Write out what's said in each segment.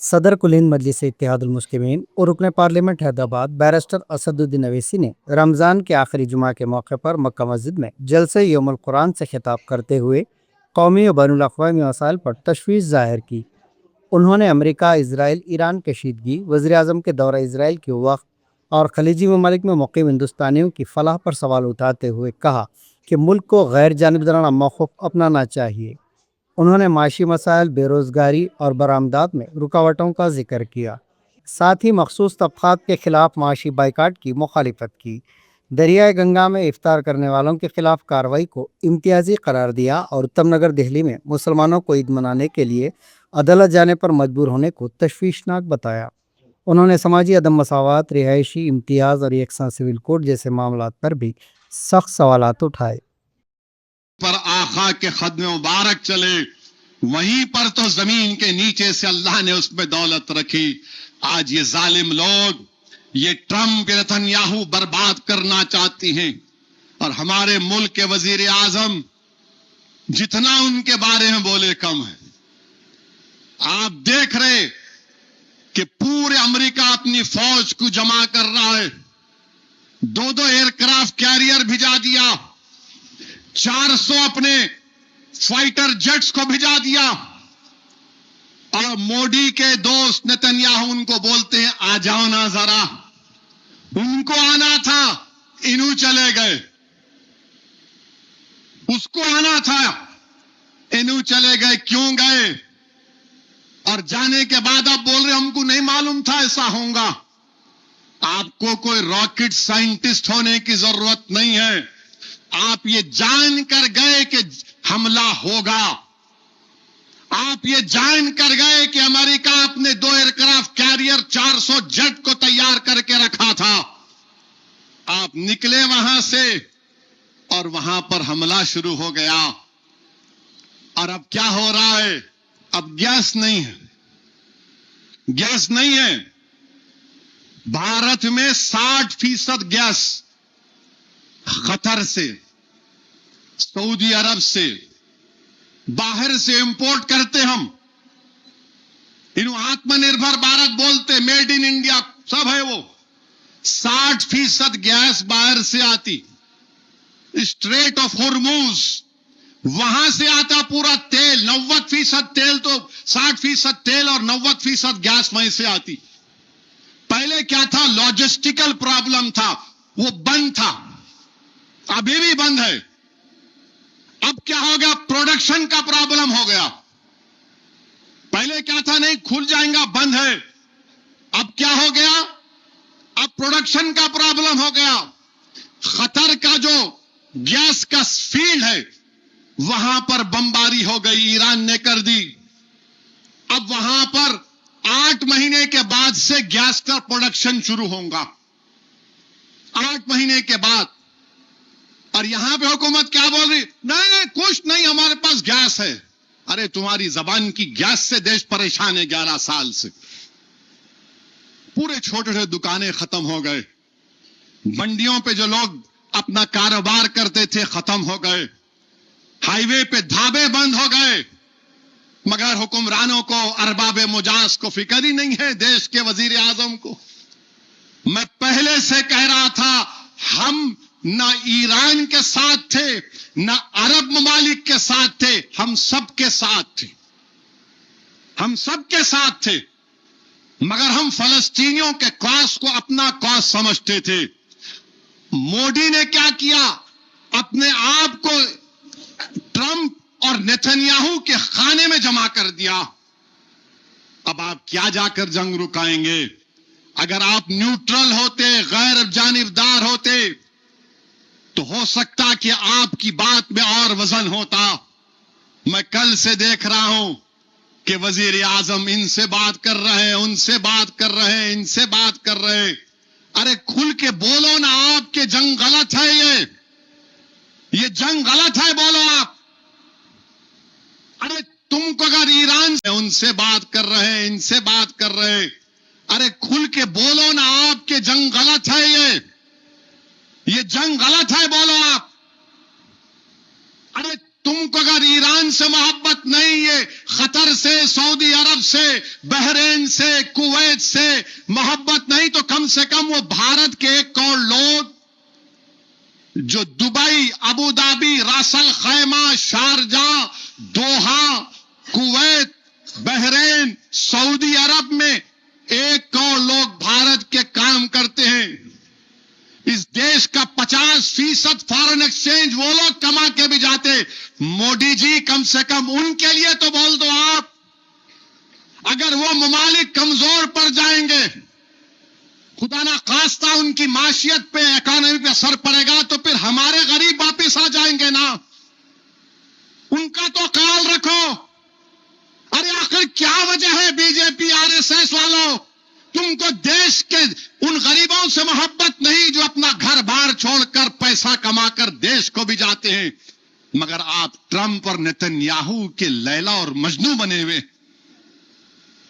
صدر کل ہند مجلس اتحاد المسلمین اور رکن پارلیمنٹ حیدرآباد بیرسٹر اسد الدین اویسی نے رمضان کے آخری جمعہ کے موقع پر مکہ مسجد میں جلسہ یوم القرآن سے خطاب کرتے ہوئے قومی و بین الاقوامی مسائل پر تشویش ظاہر کی۔ انہوں نے امریکہ، اسرائیل، ایران کشیدگی، وزیراعظم کے دورہ اسرائیل کے وقت اور خلیجی ممالک میں مقیم ہندوستانیوں کی فلاح پر سوال اٹھاتے ہوئے کہا کہ ملک کو غیر جانبدارانہ موقف اپنانا چاہیے۔ انہوں نے معاشی مسائل، بے روزگاری اور برآمدات میں رکاوٹوں کا ذکر کیا۔ ساتھ ہی مخصوص طبقات کے خلاف معاشی بائیکاٹ کی مخالفت کی۔ دریائے گنگا میں افطار کرنے والوں کے خلاف کارروائی کو امتیازی قرار دیا اور اتم نگر دہلی میں مسلمانوں کو عید منانے کے لیے عدالت جانے پر مجبور ہونے کو تشویشناک بتایا۔ انہوں نے سماجی عدم مساوات، رہائشی امتیاز اور یکساں سول کوڈ جیسے معاملات پر بھی سخت سوالات اٹھائے۔ پر آقا کے خدم مبارک چلے، وہیں پر تو زمین کے نیچے سے اللہ نے اس پہ دولت رکھی۔ آج یہ ظالم لوگ، یہ ٹرمپ، نتنیاہو برباد کرنا چاہتی ہیں، اور ہمارے ملک کے وزیر اعظم جتنا ان کے بارے میں بولے کم ہے۔ آپ دیکھ رہے کہ پورے امریکہ اپنی فوج کو جمع کر رہا ہے، 2 ایئر کرافٹ کیریئر بھیجا دیا، 400 اپنے فائٹر جیٹس کو بھیجا دیا، اور مودی کے دوست نتنیاہو ان کو بولتے ہیں آ جاؤ نا ذرا۔ ان کو آنا تھا، انہوں چلے گئے۔ اس کو آنا تھا، انہوں چلے گئے۔ کیوں گئے؟ اور جانے کے بعد آپ بول رہے ہم کو نہیں معلوم تھا ایسا ہوگا۔ آپ کو کوئی راکٹ سائنٹسٹ ہونے کی ضرورت نہیں ہے، آپ یہ جان کر گئے کہ حملہ ہوگا۔ آپ یہ جان کر گئے کہ امریکہ اپنے 2 ایئر کرافٹ کیریئر 400 جیٹ کو تیار کر کے رکھا تھا۔ آپ نکلے وہاں سے اور وہاں پر حملہ شروع ہو گیا۔ اور اب کیا ہو رہا ہے؟ اب گیس نہیں ہے، گیس نہیں ہے۔ بھارت میں 60% گیس قطر سے، سعودی عرب سے، باہر سے امپورٹ کرتے ہم۔ انہوں آتم نربھر بھارت بولتے، میڈ ان انڈیا سب ہے وہ۔ 60% گیس باہر سے آتی، اسٹریٹ آف ہرموز، وہاں سے آتا پورا تیل۔ 90% تیل تو 60% تیل اور 90% گیس وہیں سے آتی۔ پہلے کیا تھا؟ لاجسٹیکل پرابلم تھا، وہ بند تھا، ابھی بھی بند ہے۔ اب کیا ہو گیا؟ پروڈکشن کا پرابلم ہو گیا۔ پہلے کیا تھا؟ نہیں کھل جائیں گا، بند ہے۔ اب کیا ہو گیا؟ اب پروڈکشن کا پرابلم ہو گیا۔ قطر کا جو گیس کا فیلڈ ہے وہاں پر بمباری ہو گئی، ایران نے کر دی۔ اب وہاں پر 8 مہینے کے بعد سے گیس کا پروڈکشن شروع ہوگا، 8 مہینے کے بعد۔ اور یہاں پہ حکومت کیا بول رہی؟ نہیں کچھ نہیں، ہمارے پاس گیس ہے۔ ارے تمہاری زبان کی گیس سے دیش پریشان ہے 11 سال سے۔ پورے چھوٹے چھوٹے دکانیں ختم ہو گئے، منڈیوں پہ جو لوگ اپنا کاروبار کرتے تھے ختم ہو گئے، ہائی وے پہ ڈھابے بند ہو گئے۔ مگر حکمرانوں کو، ارباب مجاز کو فکر ہی نہیں ہے، دیش کے وزیر اعظم کو۔ میں پہلے سے کہہ رہا تھا، ہم نہ ایران کے ساتھ تھے، نہ عرب ممالک کے ساتھ تھے، ہم سب کے ساتھ تھے، ہم سب کے ساتھ تھے۔ مگر ہم فلسطینیوں کے کاس کو اپنا کاس سمجھتے تھے۔ مودی نے کیا کیا؟ اپنے آپ کو ٹرمپ اور نیتنیاہو کے خانے میں جمع کر دیا۔ اب آپ کیا جا کر جنگ رکائیں گے؟ اگر آپ نیوٹرل ہوتے، غیر جانبدار ہوتے، تو ہو سکتا کہ آپ کی بات میں اور وزن ہوتا۔ میں کل سے دیکھ رہا ہوں کہ وزیر اعظم ان سے بات کر رہے ہیں، ان سے بات کر رہے ہیں، ان سے بات کر رہے ہیں۔ ارے کھل کے بولو نا، آپ کے جنگ غلط ہے، یہ جنگ غلط ہے، بولو آپ۔ ارے تم کو اگر ایران سے ان سے بات کر رہے ہیں، ان سے بات کر رہے ہیں، ارے کھل کے بولو نا، آپ کے جنگ غلط ہے، یہ جنگ غلط ہے، بولو آپ۔ ارے तुमको अगर ईरान से मोहब्बत नहीं है, कतर से, सऊदी अरब से, बहरीन से, कुवैत से मोहब्बत नहीं, तो कम से कम वो भारत के 1 करोड़ लोग जो दुबई, अबू धाबी, रासल खैमा, शारजा, दोहा, कुवैत, बहरीन, सऊदी अरब में 1 करोड़ लोग भारत के काम करते हैं। इस देश का 50% फॉरेन एक्सचेंज वो लोग कमा के भी जाते। मोदी जी कम से कम उनके लिए तो बोल दो आप। अगर वो ममालिक कमजोर पड़ जाएंगे, खुदा ना खास्ता उनकी माशियत पे, इकोनॉमी पे असर पड़ेगा, तो फिर हमारे गरीब वापस आ जाएंगे ना। उनका तो ख्याल रखो। अरे आखिर क्या वजह है बीजेपी आरएसएस वालों, तुमको देश के उन गरीबों से मोहब्बत नहीं जो अपना घर बार छोड़कर पैसा कमाकर देश को भी जाते हैं, मगर आप ट्रंप और नेतन्याहू के लैला और मजनू बने हुए,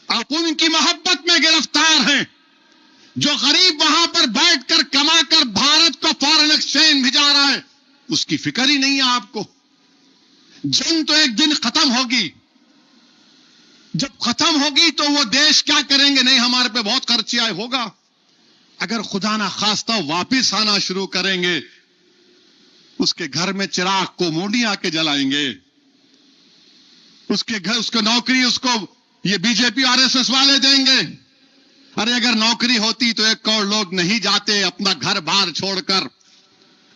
आप उनकी मोहब्बत में गिरफ्तार हैं। जो गरीब वहां पर बैठकर कमाकर भारत को फॉरेन एक्सचेंज भिजा रहा है, उसकी फिक्र ही नहीं है आपको। जंग तो एक दिन खत्म होगी, जब खत्म होगी तो वो देश क्या करेंगे, नहीं हमारे पे बहुत खर्चा होगा। अगर खुदा ना खास्ता वापिस आना शुरू करेंगे, उसके घर में चिराग को मोदी आके जलाएंगे, उसके घर, उसको नौकरी उसको ये बीजेपी आरएसएस वाले देंगे। अरे अगर नौकरी होती तो 1 करोड़ लोग नहीं जाते, अपना घर बार छोड़कर,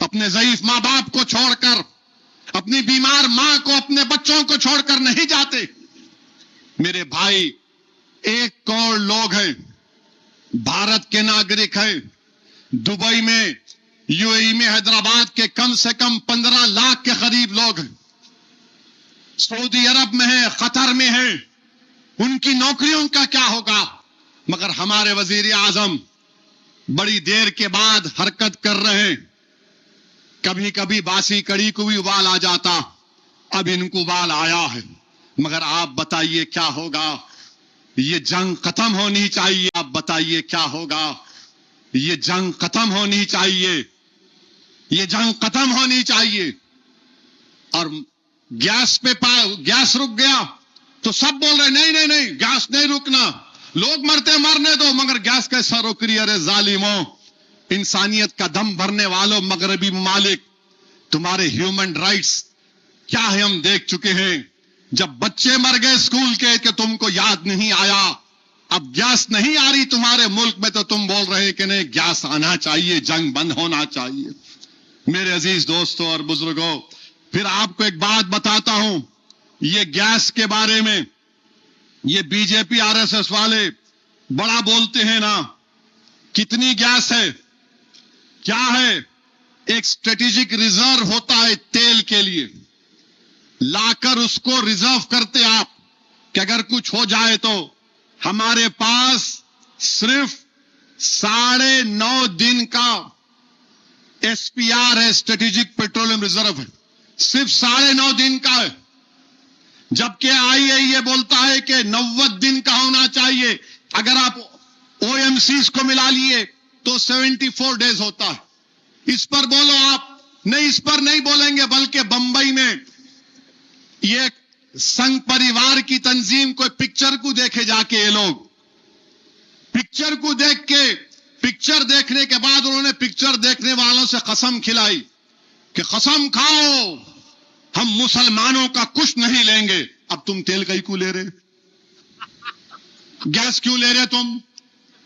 अपने ज़ईफ माँ बाप को छोड़कर, अपनी बीमार मां को, अपने बच्चों को छोड़कर नहीं जाते। मेरे भाई, 1 करोड़ लोग हैं, भारत के नागरिक हैं। दुबई में, यूएई में, हैदराबाद के कम से कम 15 लाख के करीब लोग हैं। सऊदी अरब में है, कतर में है, उनकी नौकरियों का क्या होगा। मगर हमारे वजीर आजम बड़ी देर के बाद हरकत कर रहे हैं। कभी कभी बासी कड़ी को भी उबाल आ जाता, अब इनको उबाल आया है। मगर आप बताइए क्या होगा। ये जंग खत्म होनी चाहिए। आप बताइए क्या होगा। ये जंग खत्म होनी चाहिए, ये जंग खत्म होनी चाहिए। और गैस रुक गया तो सब बोल रहे नहीं नहीं नहीं, गैस नहीं रुकना, लोग मरते मरने दो, मगर गैस कैसा रोक रही। अरे जालिमों, इंसानियत का दम भरने वालों, मगरबी ममालिक, तुम्हारे ह्यूमन राइट्स क्या है हम देख चुके हैं। जब बच्चे मर गए स्कूल के कि तुमको याद नहीं आया, अब गैस नहीं आ रही तुम्हारे मुल्क में तो तुम बोल रहे कि नहीं गैस आना चाहिए, जंग बंद होना चाहिए। मेरे अजीज दोस्तों और बुजुर्गों, फिर आपको एक बात बताता हूं, ये गैस के बारे में ये बीजेपी आरएसएस वाले बड़ा बोलते हैं ना। कितनी गैस है, क्या है, एक स्ट्रेटेजिक रिजर्व होता है तेल के लिए, लाकर उसको रिजर्व करते आप कि अगर कुछ हो जाए तो हमारे पास सिर्फ 9.5 दिन का एसपीआर है, स्ट्रेटेजिक पेट्रोलियम रिजर्व है, सिर्फ 9.5 दिन का है। जबकि आईएईए बोलता है कि 90 दिन का होना चाहिए। अगर आप ओएमसीज को मिला लिए तो 74 डेज होता है। इस पर बोलो आप, नहीं इस पर नहीं बोलेंगे, बल्कि बंबई में ये संघ परिवार की तंजीम कोई पिक्चर को देखे जाके, ये लोग पिक्चर को देख के, पिक्चर देखने के बाद उन्होंने पिक्चर देखने वालों से कसम खिलाई कि कसम खाओ हम मुसलमानों का कुछ नहीं लेंगे। अब तुम तेल कहीं क्यों ले रहे, गैस क्यों ले रहे तुम?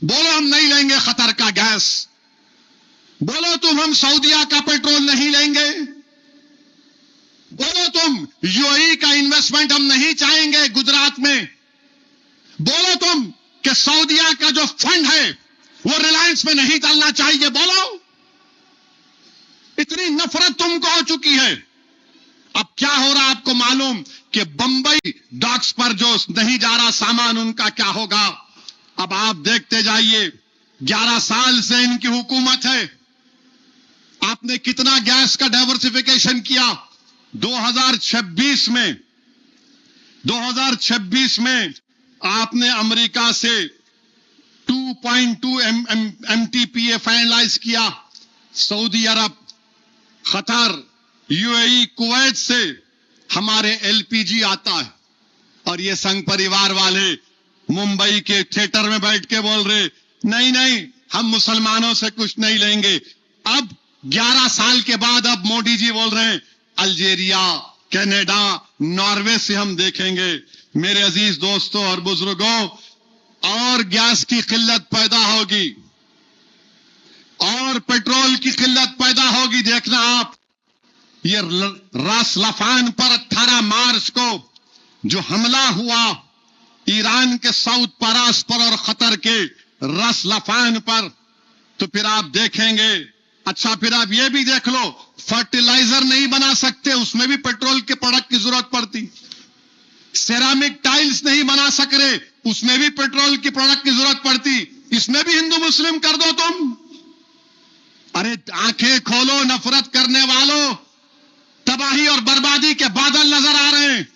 बोलो हम नहीं लेंगे कतर का गैस, बोलो तुम हम सऊदिया का पेट्रोल नहीं लेंगे, बोलो तुम यूएई का इन्वेस्टमेंट हम नहीं चाहेंगे गुजरात में, बोलो तुम कि सऊदिया का जो फंड है वो रिलायंस में नहीं डालना चाहिए। बोलो, इतनी नफरत तुमको हो चुकी है। अब क्या हो रहा आपको मालूम कि बंबई डॉक्स पर जो नहीं जा रहा सामान, उनका क्या होगा। अब आप देखते जाइए, 11 साल से इनकी हुकूमत है, आपने कितना गैस का डाइवर्सिफिकेशन किया। 2026 में आपने अमेरिका से 2.2 MTPA फाइनलाइज किया, सऊदी अरब, कतर, यूएई, कुवैत से हमारे एलपीजी आता है और ये संघ परिवार वाले मुंबई के थिएटर में बैठ के बोल रहे नहीं नहीं हम मुसलमानों से कुछ नहीं लेंगे। अब 11 साल के बाद अब मोदी जी बोल रहे हैं अल्जीरिया, कनाडा, नॉर्वे से हम देखेंगे। मेरे अजीज दोस्तों और बुजुर्गों, और गैस की किल्लत पैदा होगी और पेट्रोल की किल्लत पैदा होगी। देखना आप, ये रास लफान पर 18 मार्च को जो हमला हुआ ईरान के साउथ परास पर और खतर के रस लफान पर, तो फिर आप देखेंगे। अच्छा, फिर आप ये भी देख लो, फर्टिलाइजर नहीं बना सकते, उसमें भी पेट्रोल के प्रोडक्ट की जरूरत पड़ती। सेरामिक टाइल्स नहीं बना सक रहे, उसमें भी पेट्रोल की प्रोडक्ट की जरूरत पड़ती। इसमें भी हिंदू मुस्लिम कर दो तुम। अरे आंखें खोलो नफरत करने वालों, तबाही और बर्बादी के बादल नजर आ रहे हैं।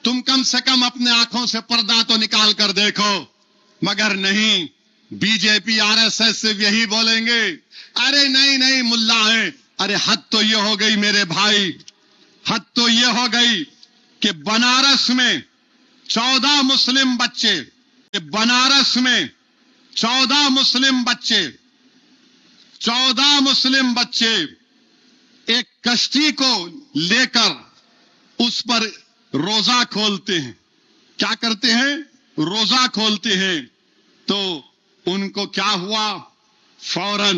तुम कम से कम अपने आंखों से पर्दा तो निकाल कर देखो, मगर नहीं। बीजेपी आरएसएस से यही बोलेंगे, अरे नहीं नहीं मुल्ला है। अरे हद तो ये हो गई मेरे भाई, हद तो ये हो गई कि बनारस में 14 मुस्लिम बच्चे, बनारस में 14 मुस्लिम बच्चे एक कश्ती को लेकर उस पर रोजा खोलते हैं। क्या करते हैं? रोजा खोलते हैं। तो उनको क्या हुआ, फौरन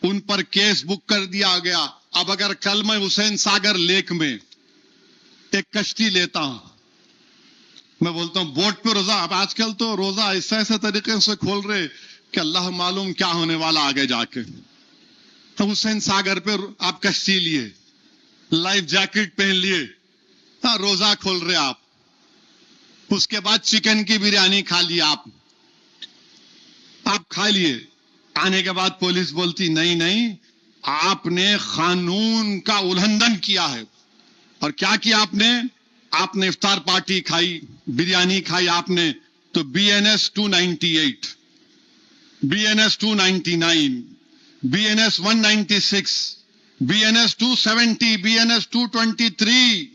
उन पर केस बुक कर दिया गया। अब अगर कल मैं हुसैन सागर लेक में एक कश्ती लेता हूं, मैं बोलता हूं बोट पे रोजा। अब आजकल तो रोजा ऐसे ऐसे तरीके से खोल रहे कि अल्लाह मालूम क्या होने वाला आगे जाके। तो हुसैन सागर पे आप कश्ती लिए, लाइफ जैकेट पहन लिए, हाँ, रोजा खोल रहे आप। उसके बाद चिकन की बिरयानी खा ली आप खा लिए। आने के बाद पुलिस बोलती नहीं नहीं, आपने कानून का उल्लंघन किया है। और क्या किया आपने इफ्तार पार्टी खाई, बिरयानी खाई आपने, तो BNS 298, BNS 299, BNS 196, BNS 270, BNS 223।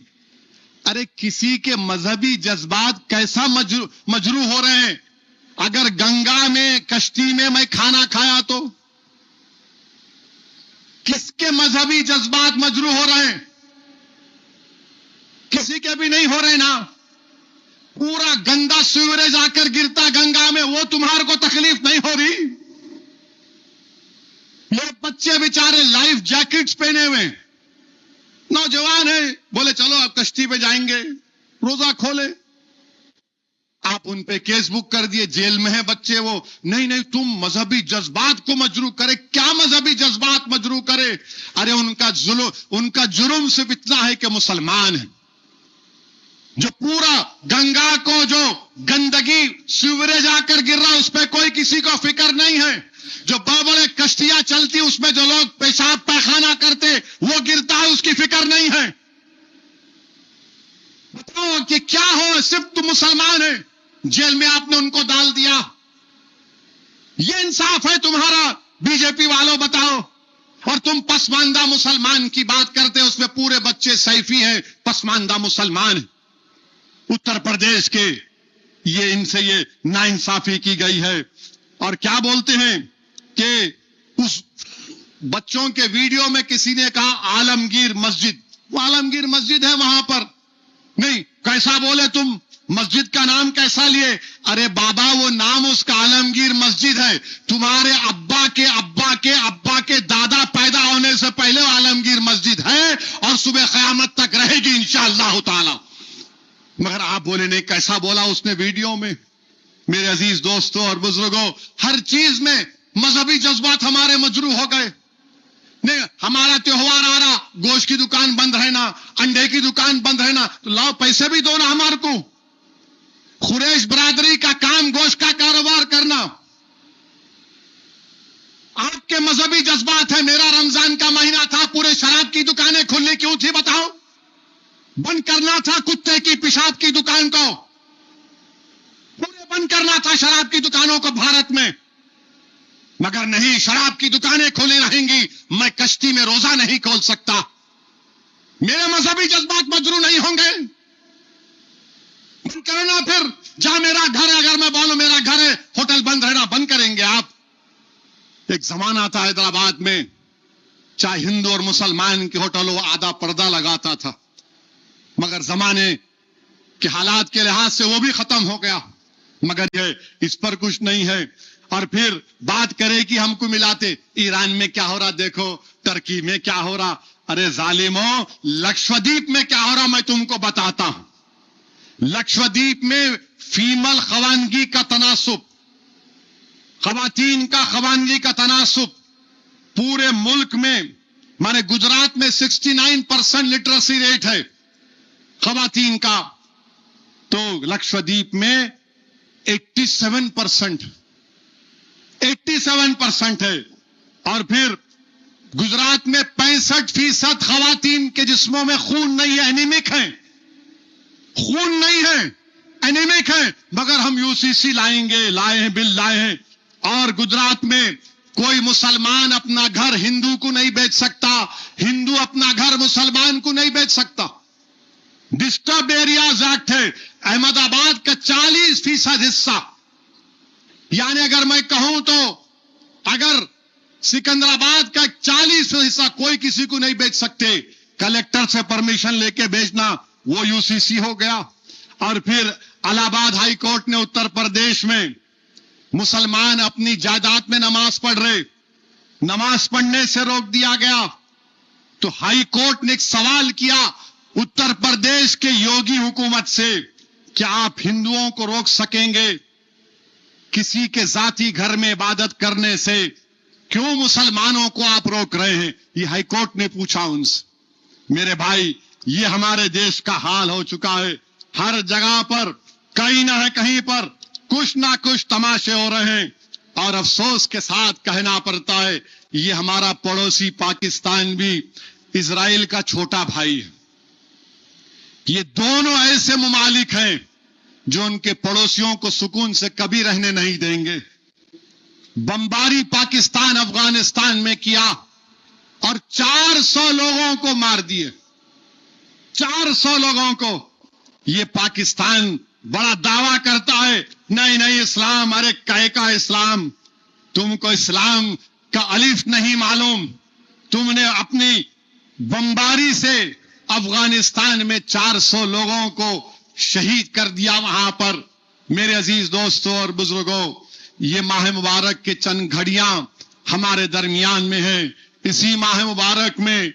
अरे किसी के मजहबी जज्बात कैसा मजरू हो रहे हैं। अगर गंगा में कश्ती में मैं खाना खाया तो किसके मजहबी जज्बात मजरू हो रहे हैं? किसी के भी नहीं हो रहे ना। पूरा गंदा सीवरेज आकर गिरता गंगा में, वो तुम्हारे को तकलीफ नहीं हो रही? ये बच्चे बेचारे लाइफ जैकेट्स पहने हुए, नौजवान है, बोले चलो अब कश्ती पे जाएंगे, रोजा खोले। आप उन पे केस बुक कर दिए, जेल में है बच्चे। वो नहीं नहीं, तुम मजहबी जज्बात को मजरू करे। क्या मजहबी जज्बात मजरू करे? अरे उनका जुर्म सिर्फ इतना है कि मुसलमान है। जो पूरा गंगा को जो गंदगी सीवरेज आकर गिर रहा, उस पर कोई किसी को फिक्र नहीं है। जो बड़े बड़े कश्तियां चलती, उसमें जो लोग पेशाब पैखाना करते, वो गिरता है, उसकी फिक्र नहीं है। बताओ कि क्या हो, सिर्फ तुम मुसलमान है, जेल में आपने उनको डाल दिया। ये इंसाफ है तुम्हारा? बीजेपी वालों बताओ। और तुम पसमानदा मुसलमान की बात करते हो, उसमें पूरे बच्चे सैफी हैं, पसमानदा मुसलमान। उत्तर प्रदेश के ये इनसे ये नाइंसाफी की गई है। और क्या बोलते हैं कि उस बच्चों के वीडियो में किसी ने कहा आलमगीर मस्जिद, वो आलमगीर मस्जिद है वहां पर। नहीं, कैसा बोले तुम, मस्जिद का नाम कैसा लिए? अरे बाबा, वो नाम उसका आलमगीर मस्जिद है। तुम्हारे अब्बा के अब्बा के अब्बा के दादा पैदा होने से पहले आलमगीर मस्जिद है और सुबह क़यामत तक रहेगी इंशाअल्लाह ताला। मगर आप बोले नहीं, कैसा बोला उसने वीडियो में? मेरे अजीज दोस्तों और बुजुर्गों, हर चीज में मजहबी जज्बात हमारे मजरू हो गए। नहीं, हमारा त्योहार आ रहा, गोश्त की दुकान बंद रहना, अंडे की दुकान बंद रहना, तो लाओ पैसे भी दो ना हमारे को। खुरैश बरादरी का काम गोश्त का कारोबार करना। आपके मजहबी जज्बात है। मेरा रमजान का महीना था, पूरे शराब की दुकानें खुली क्यों थी बताओ? बंद करना था कुत्ते की पेशाब की दुकान को, पूरे बंद करना था शराब की दुकानों को भारत में। मगर नहीं, शराब की दुकानें खुली रहेंगी, मैं कश्ती में रोजा नहीं खोल सकता। मेरे मजहबी जज्बात मजरू नहीं होंगे? करना फिर, जहां मेरा घर है, अगर मैं बोलूं मेरा घर है, होटल बंद रहना बंद करेंगे आप? एक जमाना था हैदराबाद में, चाहे हिंदू और मुसलमान के होटल हो, आधा पर्दा लगाता था, मगर जमाने के हालात के लिहाज से वो भी खत्म हो गया। मगर ये इस पर कुछ नहीं है। और फिर बात करें कि हमको मिलाते, ईरान में क्या हो रहा देखो, टर्की में क्या हो रहा। अरे जालिमों, लक्षद्वीप में क्या हो रहा मैं तुमको बताता हूं। लक्षद्वीप में फीमल खवानगी का तनासुब, खवातीन का खवानगी का तनासुब पूरे मुल्क में, माने गुजरात में 69% लिटरेसी रेट है खवातीन का, तो लक्षद्वीप में 87% है। और फिर गुजरात में 65% खवातीन के जिस्मों में खून नहीं है, एनीमिक है, खून नहीं है, एनीमिक है। मगर हम यूसीसी लाए हैं, बिल लाए हैं। और गुजरात में कोई मुसलमान अपना घर हिंदू को नहीं बेच सकता, हिंदू अपना घर मुसलमान को नहीं बेच सकता। डिस्टर्ब एरियाज एक्ट है। अहमदाबाद का 40% हिस्सा, यानी अगर मैं कहूं तो अगर सिकंदराबाद का 40% हिस्सा कोई किसी को नहीं बेच सकते, कलेक्टर से परमिशन लेके बेचना वो यूसीसी हो गया। और फिर इलाहाबाद हाई कोर्ट ने उत्तर प्रदेश में मुसलमान अपनी जायदाद में नमाज पढ़ रहे, नमाज पढ़ने से रोक दिया गया। तो हाई कोर्ट ने एक सवाल किया उत्तर प्रदेश के योगी हुकूमत से, क्या आप हिंदुओं को रोक सकेंगे किसी के जाती घर में इबादत करने से? क्यों मुसलमानों को आप रोक रहे हैं? ये हाई कोर्ट ने पूछा उनसे। मेरे भाई, ये हमारे देश का हाल हो चुका है। हर जगह पर कहीं ना कहीं पर कुछ ना कुछ तमाशे हो रहे हैं। और अफसोस के साथ कहना पड़ता है, ये हमारा पड़ोसी पाकिस्तान भी इजराइल का छोटा भाई है। ये दोनों ऐसे मुमालिक हैं जो उनके पड़ोसियों को सुकून से कभी रहने नहीं देंगे। बमबारी पाकिस्तान अफगानिस्तान में किया और 400 लोगों को मार दिए, 400 लोगों को। ये पाकिस्तान बड़ा दावा करता है, नहीं नहीं इस्लाम, अरे कहे का इस्लाम, तुमको इस्लाम का अलिफ नहीं मालूम। तुमने अपनी बमबारी से अफगानिस्तान में 400 लोगों को शहीद कर दिया वहां पर। मेरे अजीज दोस्तों और बुजुर्गों, ये माह मुबारक के चंद घड़ियां हमारे दरमियान में हैं। इसी माह मुबारक में